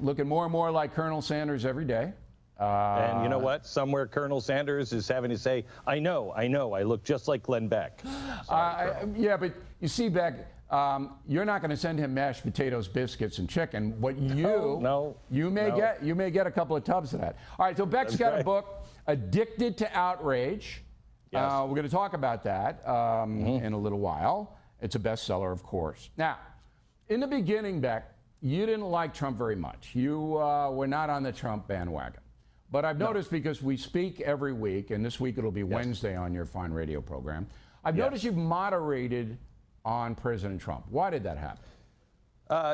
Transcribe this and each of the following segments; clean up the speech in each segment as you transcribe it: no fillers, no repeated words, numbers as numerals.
looking more and more like Colonel Sanders every day. And you know what? Somewhere Colonel Sanders is having to say, I know, I look just like Glenn Beck. Yeah, but you see, Beck, you're not going to send him mashed potatoes, biscuits, and chicken. What you may get a couple of tubs of that. All right, so Beck's got a book, Addicted to Outrage. Yes. We're going to talk about that in a little while. It's a bestseller, of course. Now, in the beginning, Beck, you didn't like Trump very much. You were not on the Trump bandwagon. But I've noticed, because we speak every week, and this week it'll be Wednesday on your fine radio program, I've noticed you've moderated on President Trump. Why did that happen?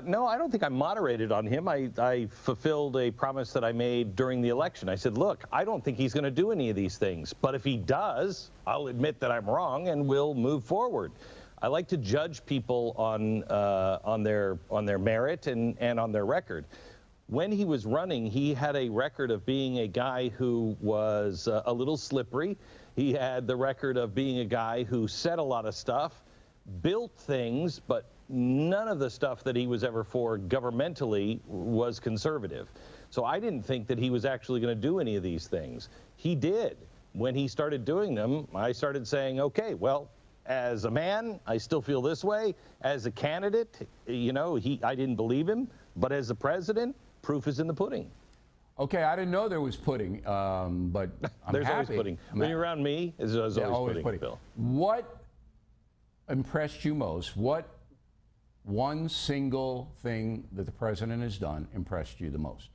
No, I don't think I moderated on him. I fulfilled a promise that I made during the election. I said, look, I don't think he's going to do any of these things. But if he does, I'll admit that I'm wrong and we'll move forward. I like to judge people on their merit and on their record. When he was running, he had a record of being a guy who was a little slippery. He had the record of being a guy who said a lot of stuff, built things, but none of the stuff that he was ever for governmentally was conservative. So I didn't think that he was actually going to do any of these things. He did. When he started doing them, I started saying, okay, well, as a man, I still feel this way. As a candidate, you know, I didn't believe him. But as a president, proof is in the pudding. Okay, I didn't know there was pudding, but I'm There's happy. always pudding. When you're around me, there's always pudding, Bill. What impressed you most? What one single thing that the president has done impressed you the most?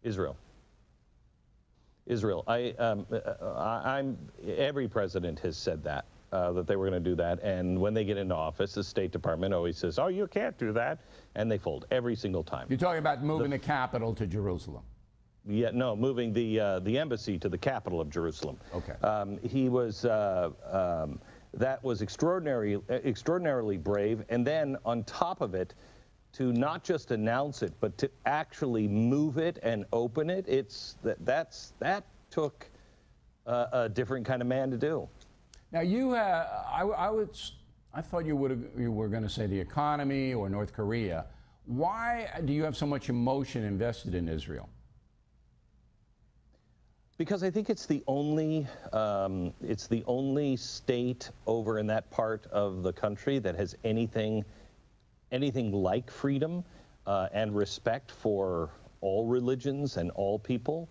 Israel. Every president has said that. That they were going to do that, and when they get into office, the State Department always says, oh, you can't do that, and they fold every single time. You're talking about moving the capital to Jerusalem. Yeah, no, moving the embassy to the capital of Jerusalem. Okay. That was extraordinarily brave, and then on top of it, to not just announce it, but to actually move it and open it, that took a different kind of man to do. Now I thought you were going to say the economy or North Korea. Why do you have so much emotion invested in Israel? Because I think it's the only state over in that part of the country that has anything like freedom and respect for all religions and all people.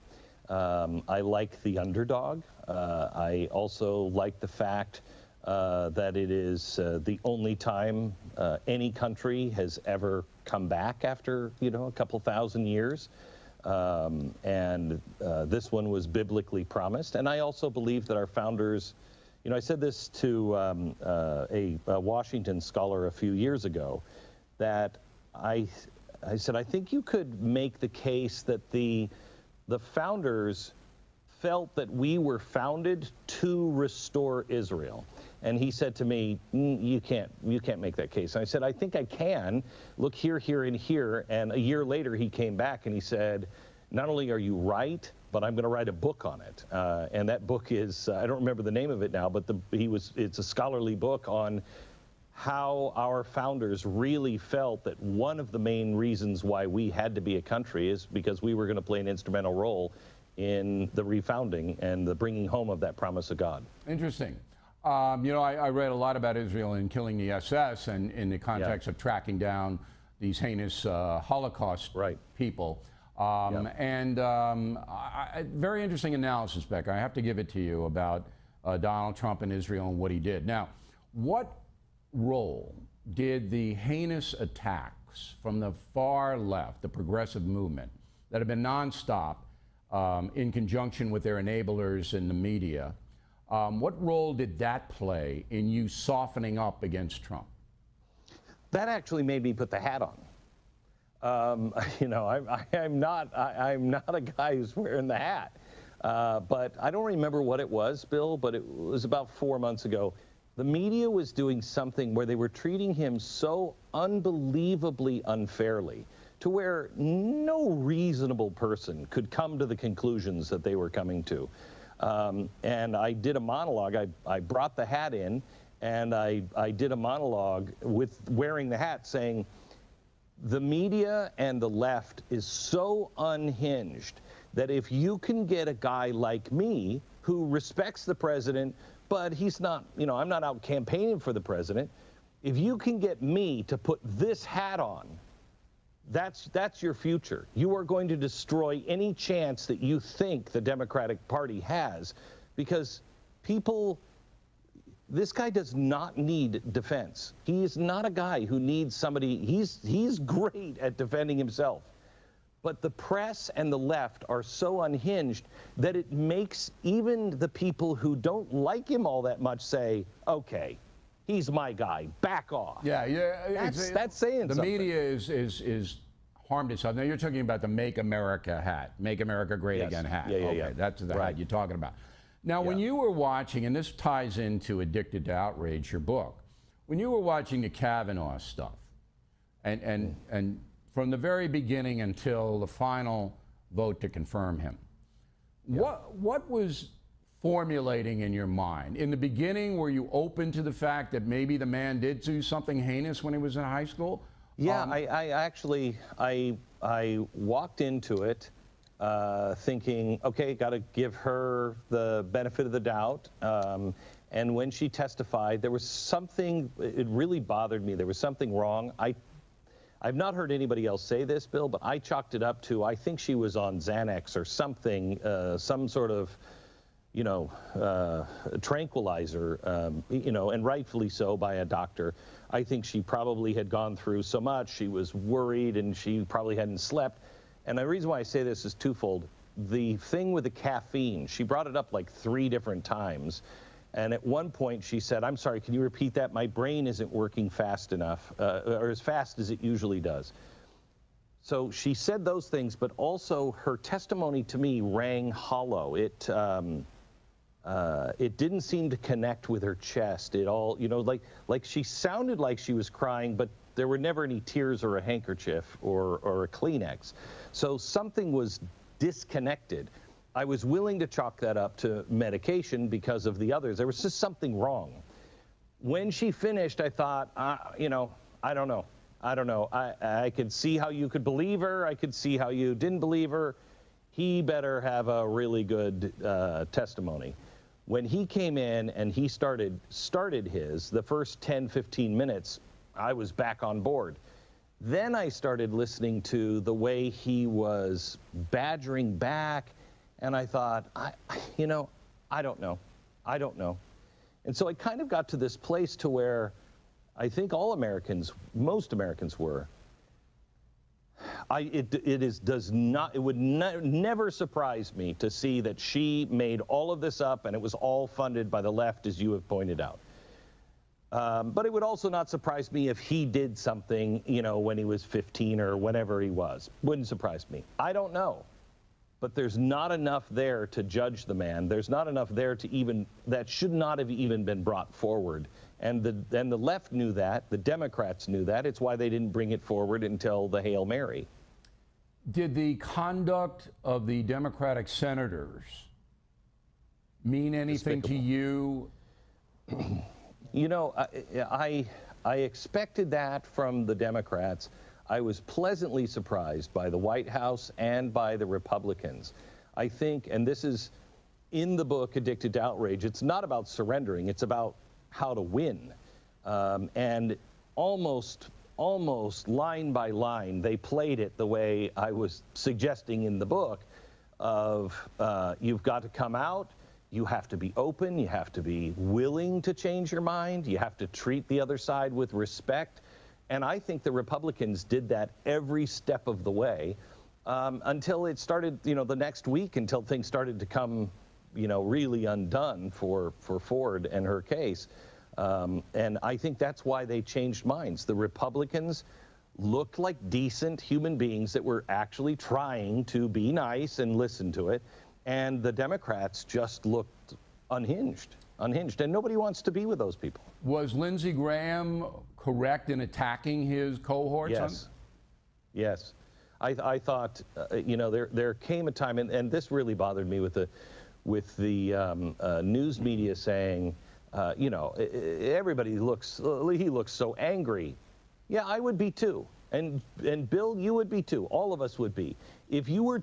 I like the underdog. I also like the fact that it is the only time any country has ever come back after, a couple thousand years. And this one was biblically promised. And I also believe that our founders, I said this to a Washington scholar a few years ago, that I said, I think you could make the case that the founders felt that we were founded to restore Israel. And he said to me, you can't make that case. And I said, I think I can. Look here, here, and here. And a year later, he came back and he said, not only are you right, but I'm going to write a book on it. And that book is, I don't remember the name of it now, but it's a scholarly book on how our founders really felt that one of the main reasons why we had to be a country is because we were going to play an instrumental role in the refounding and the bringing home of that promise of God. Interesting. I read a lot about Israel in killing the SS and in the context of tracking down these heinous Holocaust people. Very interesting analysis, Beck. I have to give it to you about Donald Trump and Israel and what he did. Now, what role did the heinous attacks from the far left, the progressive movement, that have been nonstop in conjunction with their enablers in the media, what role did that play in you softening up against Trump? That actually made me put the hat on. I'm not a guy who's wearing the hat. But I don't remember what it was, Bill, but it was about 4 months ago. The media was doing something where they were treating him so unbelievably unfairly, to where no reasonable person could come to the conclusions that they were coming to. And I did a monologue. I brought the hat in, and I did a monologue with wearing the hat saying, The media and the left is so unhinged that if you can get a guy like me who respects the president, but he's not, I'm not out campaigning for the president. If you can get me to put this hat on, that's your future. You are going to destroy any chance that you think the Democratic Party has, because this guy does not need defense. He is not a guy who needs somebody. He's great at defending himself. But the press and the left are so unhinged that it makes even the people who don't like him all that much say, okay, he's my guy, back off. Yeah. That's saying the something. The media is harmed itself. Now you're talking about the Make America hat, Make America Great Again hat. Yeah. That's the right. hat you're talking about. Now, when you were watching, and this ties into Addicted to Outrage, your book, when you were watching the Kavanaugh stuff, and from the very beginning until the final vote to confirm him, what was formulating in your mind? In the beginning, were you open to the fact that maybe the man did do something heinous when he was in high school? Yeah, I actually walked into it thinking, okay, got to give her the benefit of the doubt. And when she testified, there was something, it really bothered me. There was something wrong. I've not heard anybody else say this, Bill, but I chalked it up to, I think she was on Xanax or something, some sort of, tranquilizer, and rightfully so by a doctor. I think she probably had gone through so much, she was worried, and she probably hadn't slept. And the reason why I say this is twofold. The thing with the caffeine, she brought it up like 3 different times. And at one point she said, I'm sorry, can you repeat that? My brain isn't working fast enough, or as fast as it usually does. So she said those things, but also her testimony to me rang hollow. It didn't seem to connect with her chest at all. Like she sounded like she was crying, but there were never any tears or a handkerchief or a Kleenex. So something was disconnected. I was willing to chalk that up to medication because of the others. There was just something wrong. When she finished, I thought, I don't know. I could see how you could believe her. I could see how you didn't believe her. He better have a really good testimony. When he came in and he started the first 10, 15 minutes, I was back on board. Then I started listening to the way he was badgering back, and I thought, I don't know. And so I kind of got to this place to where I think most Americans were. It would never surprise me to see that she made all of this up and it was all funded by the left, as you have pointed out. But it would also not surprise me if he did something, when he was 15 or whenever he was. Wouldn't surprise me. I don't know. But there's not enough there to judge the man. There's not enough there that should not have even been brought forward. And the left knew that. The Democrats knew that. It's why they didn't bring it forward until the Hail Mary. Did the conduct of the Democratic senators mean anything to you? I expected that from the Democrats. I was pleasantly surprised by the White House and by the Republicans. I think, and this is in the book, Addicted to Outrage, it's not about surrendering, it's about how to win. And almost line by line, they played it the way I was suggesting in the book of you've got to come out, you have to be open, you have to be willing to change your mind, you have to treat the other side with respect. And I think the Republicans did that every step of the way until it started, the next week, until things started to come, really undone for Ford and her case. And I think that's why they changed minds. The Republicans looked like decent human beings that were actually trying to be nice and listen to it. And the Democrats just looked unhinged. And nobody wants to be with those people. Was Lindsey Graham correct in attacking his cohorts? Yes. I thought, there came a time, and this really bothered me with the news media saying, everybody he looks so angry. Yeah, I would be too. And Bill, you would be too. All of us would be. If you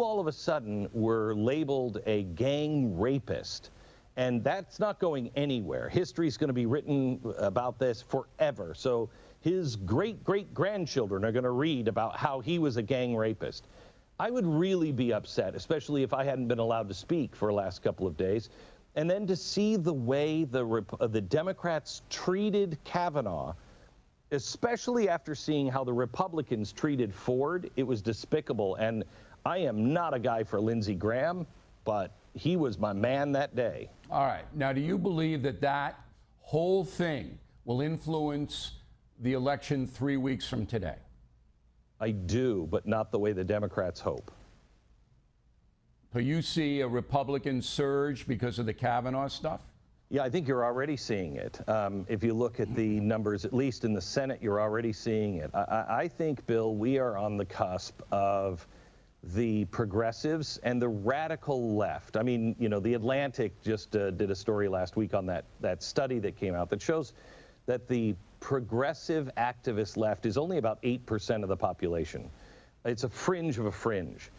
all of a sudden were labeled a gang rapist, and that's not going anywhere. History's going to be written about this forever. So his great-great-grandchildren are going to read about how he was a gang rapist. I would really be upset, especially if I hadn't been allowed to speak for the last couple of days. And then to see the way the Democrats treated Kavanaugh, especially after seeing how the Republicans treated Ford, it was despicable. And I am not a guy for Lindsey Graham, but he was my man that day. All right. Now, do you believe that that whole thing will influence the election 3 weeks from today? I do, but not the way the Democrats hope. So you see a Republican surge because of the Kavanaugh stuff? Yeah, I think you're already seeing it. If you look at the numbers, at least in the Senate, you're already seeing it. I think, Bill, we are on the cusp of the progressives and the radical left. I mean, you know, The Atlantic just did a story last week on that study that came out that shows that the progressive activist left is only about 8% of the population. It's a fringe of a fringe.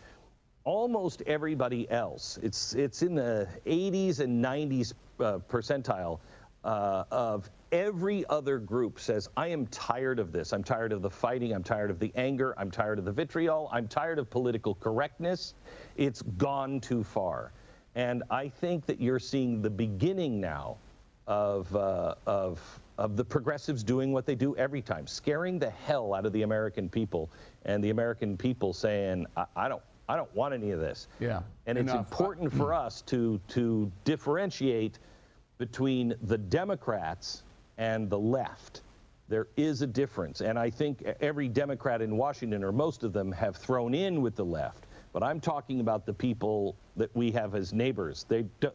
Almost everybody else, it's in the 80s and 90s percentile of every other group says, I am tired of this. I'm tired of the fighting. I'm tired of the anger. I'm tired of the vitriol. I'm tired of political correctness. It's gone too far. And I think that you're seeing the beginning now of the progressives doing what they do every time, scaring the hell out of the American people, and the American people saying, I don't want any of this. Yeah. And it's important for us to differentiate between the Democrats and the left. There is a difference, and I think every Democrat in Washington, or most of them, have thrown in with the left. But I'm talking about the people that we have as neighbors.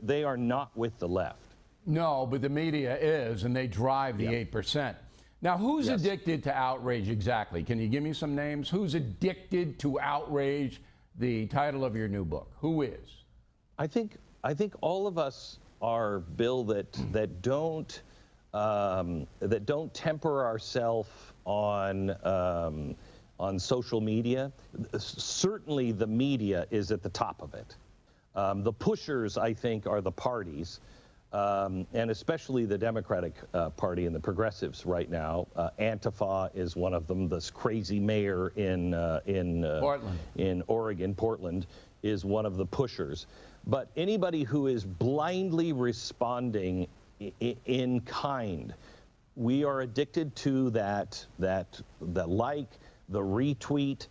They are not with the left. No, but the media is, and they drive the 8%. Now, who's addicted to outrage exactly? Can you give me some names? Who's addicted to outrage? The title of your new book. Who is? I think all of us are, Bill, that don't temper ourselves on social media. Certainly, the media is at the top of it. The pushers, I think, are the parties, and especially the Democratic Party and the progressives right now. Antifa is one of them. This crazy mayor in Oregon, Portland, is one of the pushers. But anybody who is blindly responding in kind, we are addicted to the like, the retweet.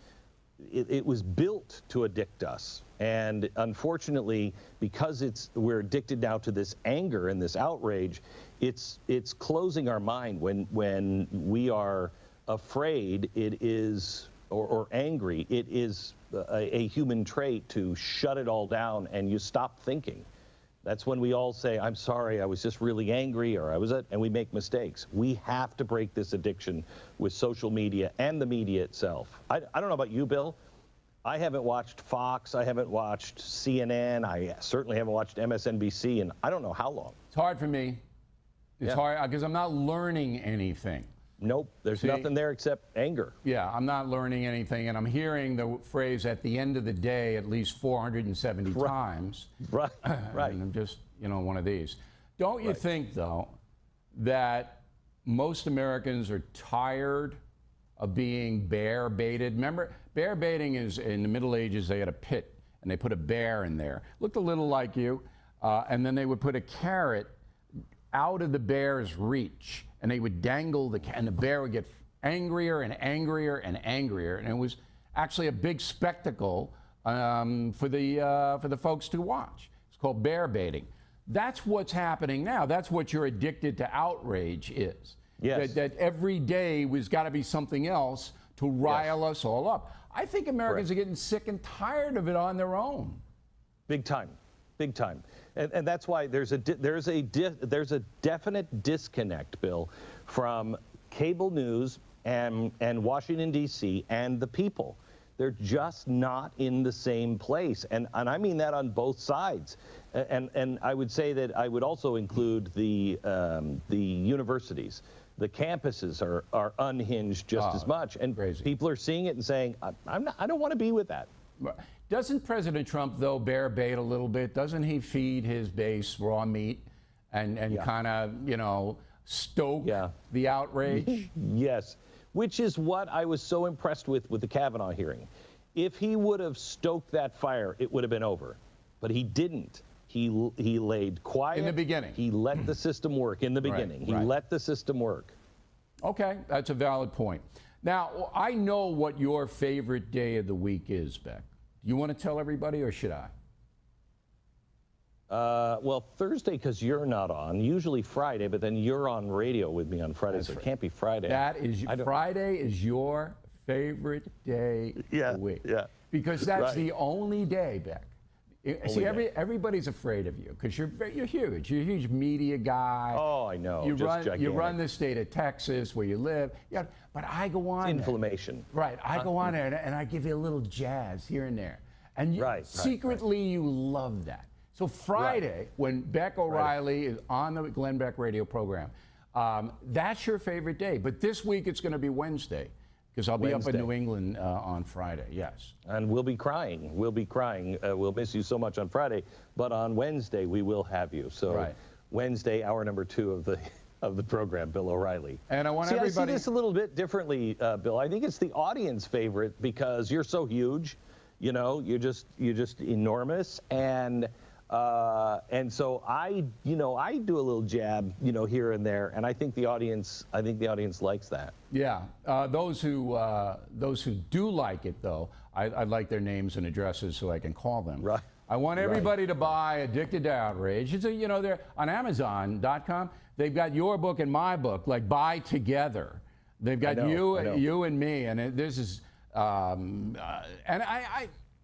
It was built to addict us. And unfortunately, because we're addicted now to this anger and this outrage, it's closing our mind when we are afraid. It is, or angry, it is a human trait to shut it all down, and you stop thinking. That's when we all say, I'm sorry, I was just really angry, or and we make mistakes. We have to break this addiction with social media and the media itself. I don't know about you, Bill. I haven't watched Fox, I haven't watched CNN, I certainly haven't watched MSNBC in I don't know how long. It's hard for me. It's hard because I'm not learning anything. Nope, there's nothing there except anger. Yeah, I'm not learning anything, and I'm hearing the phrase "at the end of the day" at least 470 times. Right, right. And I'm just, one of these. Don't you think, though, that most Americans are tired of being bear baited? Remember, bear baiting is in the Middle Ages. They had a pit, and they put a bear in there. Looked a little like you, and then they would put a carrot out of the bear's reach, and they would dangle and the bear would get angrier and angrier and angrier, and it was actually a big spectacle for the folks to watch. It's called bear baiting. That's what's happening now. That's what your addicted to outrage is. Yes. That every day was got to be something else to rile us all up. I think Americans are getting sick and tired of it on their own. Big time, big time. And that's why there's a definite disconnect, Bill, from cable news and Washington, D.C. and the people. They're just not in the same place. And I mean that on both sides. And I would say that I would also include the universities. The campuses are unhinged just as much, and crazy. people are seeing it and saying, I don't want to be with that. Doesn't President Trump, though, bear bait a little bit? Doesn't he feed his base raw meat and kind of, you know, stoke the outrage? Yes, which is what I was so impressed with the Kavanaugh hearing. If he would have stoked that fire, it would have been over. But he didn't. He laid quiet. In the beginning. He let the system work in the beginning. He let the system work. Okay, that's a valid point. Now, I know what your favorite day of the week is, Beck. You want to tell everybody, or should I? Well, Thursday, because you're not on. Usually Friday, but then you're on radio with me on Friday, so it can't be Friday. Friday is your favorite day of the week. Yeah. Because that's the only day, Beck. See, everybody's afraid of you because you're huge. You're a huge media guy. Oh, I know. You run the state of Texas where you live. Yeah, but I go on. It's inflammation. Right. I go on there and I give you a little jazz here and there. And secretly you love that. So Friday, when Beck O'Reilly is on the Glenn Beck radio program, that's your favorite day. But this week it's going to be Wednesday. Because I'll be up in New England on Friday, yes. And we'll be crying. We'll be crying. We'll miss you so much on Friday. But on Wednesday, we will have you. So Wednesday, hour number 2 of the program, Bill O'Reilly. And I want everybody... I see this a little bit differently, Bill. I think it's the audience favorite because you're so huge. You know, you're just enormous. And so I do a little jab, here and there, and I think the audience likes that. Yeah, those who do like it, though, I'd like their names and addresses so I can call them. Right. I want everybody to buy Addicted to Outrage. It's they're on Amazon.com. They've got your book and my book, like buy together. They've got you and me, and this is, and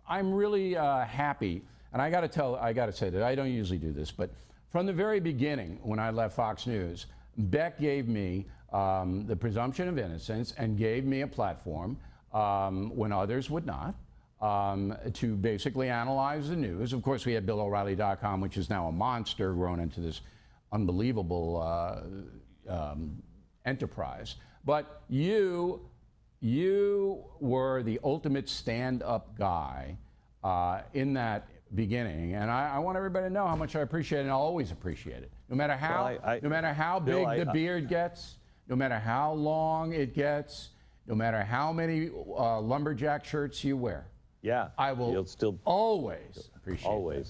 I'm really happy. And I got to say that I don't usually do this, but from the very beginning, when I left Fox News, Beck gave me the presumption of innocence and gave me a platform when others would not to basically analyze the news. Of course, we had BillO'Reilly.com, which is now a monster grown into this unbelievable enterprise. But you were the ultimate stand-up guy in that beginning, and I want everybody to know how much I appreciate it, and I'll always appreciate it. No matter how, no matter how big the beard gets, no matter how long it gets, no matter how many lumberjack shirts you wear. Yeah, I will always appreciate it.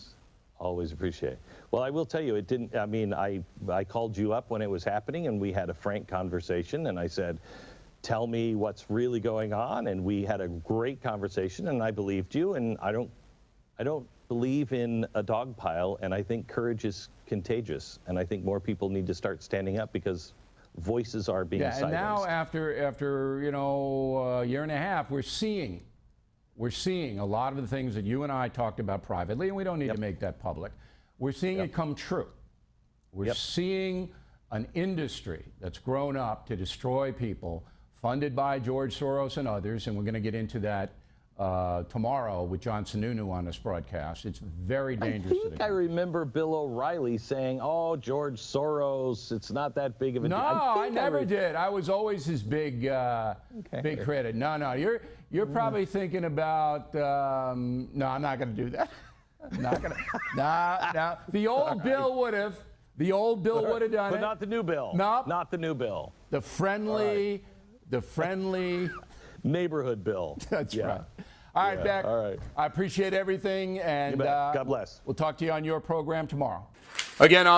Always appreciate it. Well, I will tell you, it didn't. I mean, I called you up when it was happening, and we had a frank conversation, and I said, tell me what's really going on, and we had a great conversation, and I believed you, and I don't believe in a dog pile, and I think courage is contagious, and I think more people need to start standing up because voices are being silenced. And now after a year and a half, we're seeing a lot of the things that you and I talked about privately, and we don't need to make that public. We're seeing it come true. We're seeing an industry that's grown up to destroy people, funded by George Soros and others, and we're going to get into that tomorrow with John Sununu on this broadcast. It's very dangerous. I remember Bill O'Reilly saying, "Oh, George Soros, it's not that big of a deal." No, I never did. I was always his big critic. No, you're probably thinking about. No, I'm not going to do that. I'm not going to. No. The old Bill would have. The old Bill would have done it. But not the new Bill. No, not the new Bill. The friendly neighborhood Bill. That's right. All right, Beck. All right. I appreciate everything, and God bless. We'll talk to you on your program tomorrow. Again,